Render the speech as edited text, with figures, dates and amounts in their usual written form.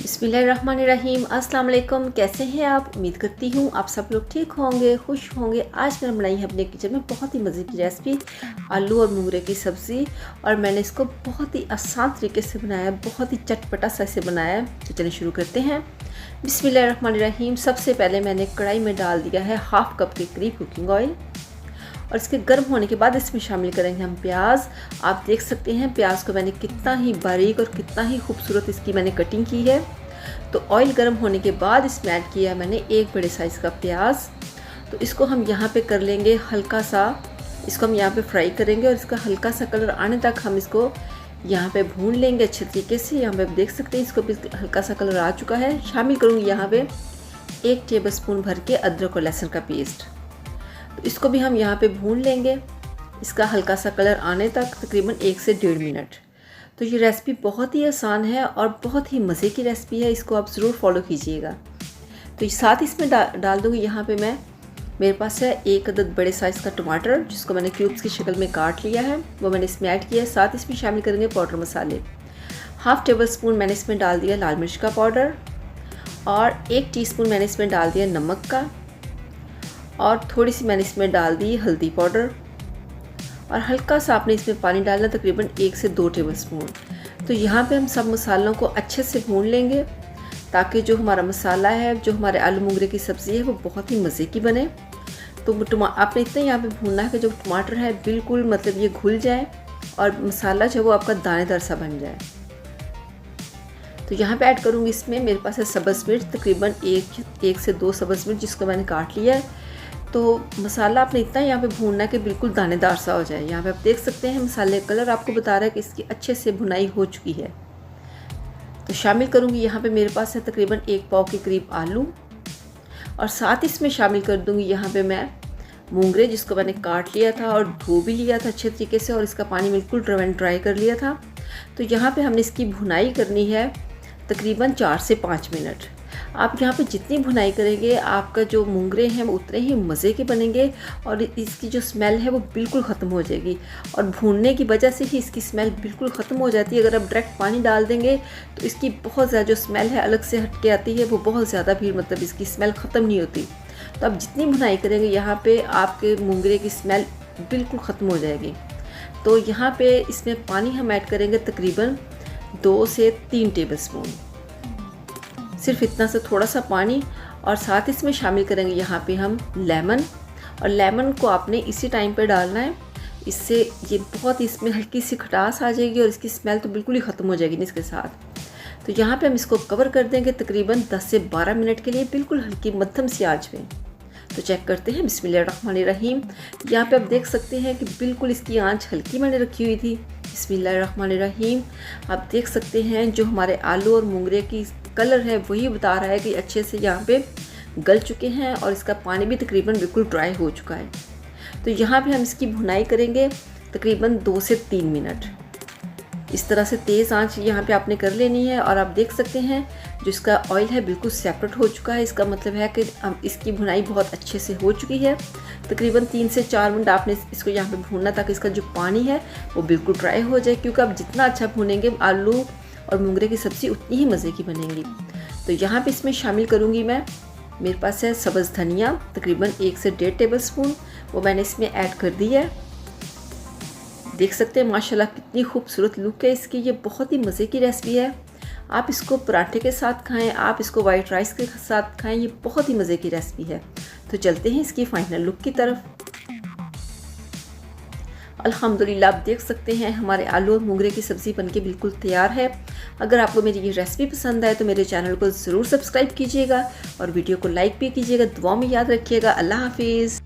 बिस्मिल्लाहिर्रहमानिर्रहीम। अस्सलाम वालेकुम। कैसे हैं आप? उम्मीद करती हूँ आप सब लोग ठीक होंगे, खुश होंगे। आज मैंने बनाई है अपने किचन में बहुत ही मज़े की रेसिपी, आलू और मूंगरे की सब्ज़ी। और मैंने इसको बहुत ही आसान तरीके से बनाया, बहुत ही चटपटा सा इसे बनाया। तो चलिए शुरू करते हैं। बिस्मिल्लाहिर्रहमानिर्रहीम। सबसे पहले मैंने कढ़ाई में डाल दिया है हाफ़ कप के करीब कुकिंग ऑयल, और इसके गर्म होने के बाद इसमें शामिल करेंगे हम प्याज। आप देख सकते हैं प्याज को मैंने कितना ही बारीक और कितना ही खूबसूरत इसकी मैंने कटिंग की है। तो ऑयल गर्म होने के बाद इसमें ऐड किया है मैंने एक बड़े साइज़ का प्याज। तो इसको हम यहाँ पे कर लेंगे हल्का सा, इसको हम यहाँ पे फ्राई करेंगे और इसका हल्का सा कलर आने तक हम इसको यहाँ पे भून लेंगे अच्छे तरीके से। यहाँ पे आप देख सकते हैं इसको भी हल्का सा कलर आ चुका है। शामिल करूँगी यहाँ पे 1 टेबलस्पून भर के अदरक और लहसुन का पेस्ट। तो इसको भी हम यहाँ पे भून लेंगे इसका हल्का सा कलर आने तक, तकरीबन 1 से 1.5 मिनट। तो ये रेसिपी बहुत ही आसान है और बहुत ही मज़े की रेसिपी है, इसको आप ज़रूर फॉलो कीजिएगा। तो साथ इसमें डाल दूँगी यहाँ पे मैं, मेरे पास है 1 अदद बड़े साइज़ का टमाटर, जिसको मैंने क्यूब्स की शक्ल में काट लिया है, वो मैंने इसमें ऐड किया है। साथ इसमें शामिल करेंगे पाउडर मसाले। हाफ़ टेबल स्पून मैंने इसमें डाल दिया लाल मिर्च का पाउडर, और 1 टीस्पून मैंने इसमें डाल दिया नमक का, और थोड़ी सी मैंने इसमें डाल दी हल्दी पाउडर, और हल्का सा आपने इसमें पानी डालना, तकरीबन 1 से 2 टेबलस्पून। तो यहाँ पे हम सब मसालों को अच्छे से भून लेंगे ताकि जो हमारा मसाला है, जो हमारे आलू मूंगरे की सब्ज़ी है, वो बहुत ही मज़े की बने। तो आपने इतना यहाँ पे भूनना है कि जो टमाटर है बिल्कुल मतलब ये घुल जाए और मसाला जो है वो आपका दानेदार सा बन जाए। तो यहाँ पे ऐड करूँगी इसमें, मेरे पास है सब्ज़ मिर्च, तकरीबन 1 से 2 सब्ज़ मिर्च, जिसको मैंने काट लिया है। तो मसाला आपने इतना यहाँ पे भूनना है कि बिल्कुल दानेदार सा हो जाए। यहाँ पे आप देख सकते हैं मसाले का कलर आपको बता रहा है कि इसकी अच्छे से भुनाई हो चुकी है। तो शामिल करूँगी यहाँ पे, मेरे पास है तकरीबन 1 पाव के करीब आलू, और साथ इसमें शामिल कर दूँगी यहाँ पे मैं मूंगरे, जिसको मैंने काट लिया था और धो भी लिया था अच्छे तरीके से, और इसका पानी बिल्कुल ड्राई कर लिया था। तो यहाँ पर हमने इसकी भुनाई करनी है तकरीबन 4 से 5 मिनट। आप यहाँ पे जितनी भुनाई करेंगे आपका जो मूंगरे हैं वो उतने ही मज़े के बनेंगे, और इसकी जो स्मेल है वो बिल्कुल ख़त्म हो जाएगी। और भूनने की वजह से ही इसकी स्मेल बिल्कुल ख़त्म हो जाती है। अगर आप डायरेक्ट पानी डाल देंगे तो इसकी बहुत ज़्यादा जो स्मेल है अलग से हट के आती है, वो बहुत ज़्यादा भी मतलब इसकी स्मेल ख़त्म नहीं होती। तो आप जितनी भुनाई करेंगे यहाँ पर आपके मूंगरे की स्मेल बिल्कुल ख़त्म हो जाएगी। तो यहाँ पर इसमें पानी हम ऐड करेंगे तकरीबन 2 से 3 टेबलस्पून, सिर्फ इतना सा थोड़ा सा पानी। और साथ इसमें शामिल करेंगे यहाँ पे हम लेमन, और लेमन को आपने इसी टाइम पे डालना है, इससे ये बहुत इसमें हल्की सी खटास आ जाएगी और इसकी स्मेल तो बिल्कुल ही ख़त्म हो जाएगी इसके साथ। तो यहाँ पे हम इसको कवर कर देंगे तकरीबन 10 से 12 मिनट के लिए, बिल्कुल हल्की मध्यम सी आंच पे। तो चेक करते हैं। बिस्मिल्लाहिर्रहमानिर्रहीम। यहाँ पे आप देख सकते हैं कि बिल्कुल इसकी आंच हल्की मैंने रखी हुई थी। बिस्मिल्लाहिर्रहमानिर्रहीम। आप देख सकते हैं जो हमारे आलू और मूंगरे की कलर है वही बता रहा है कि अच्छे से यहाँ पे गल चुके हैं, और इसका पानी भी तकरीबन बिल्कुल ड्राई हो चुका है। तो यहाँ पे हम इसकी भुनाई करेंगे तकरीबन 2 से 3 मिनट। इस तरह से तेज़ आंच यहाँ पे आपने कर लेनी है। और आप देख सकते हैं जो इसका ऑयल है बिल्कुल सेपरेट हो चुका है। इसका मतलब है कि इसकी भुनाई बहुत अच्छे से हो चुकी है। तकरीबन 3 से 4 मिनट आपने इसको यहाँ पे भूनना ताकि इसका जो पानी है वो बिल्कुल ड्राई हो जाए, क्योंकि आप जितना अच्छा भूनेंगे आलू और मूंगरे की सब्ज़ी उतनी ही मज़े की बनेगी। तो यहाँ पे इसमें शामिल करूँगी मैं, मेरे पास है सब्ज़ धनिया, तकरीबन 1 से 1.5 टेबलस्पून, वो मैंने इसमें ऐड कर दी है। देख सकते हैं माशाल्लाह कितनी खूबसूरत लुक है इसकी। ये बहुत ही मज़े की रेसिपी है। आप इसको पराठे के साथ खाएं, आप इसको वाइट राइस के साथ खाएं, ये बहुत ही मज़े की रेसिपी है। तो चलते हैं इसकी फाइनल लुक की तरफ। अल्हम्दुलिल्लाह आप देख सकते हैं हमारे आलू और मूंगरे की सब्ज़ी बनके बिल्कुल तैयार है। अगर आपको मेरी ये रेसिपी पसंद आए तो मेरे चैनल को ज़रूर सब्सक्राइब कीजिएगा और वीडियो को लाइक भी कीजिएगा। दुआ में याद रखिएगा। अल्लाह हाफिज़।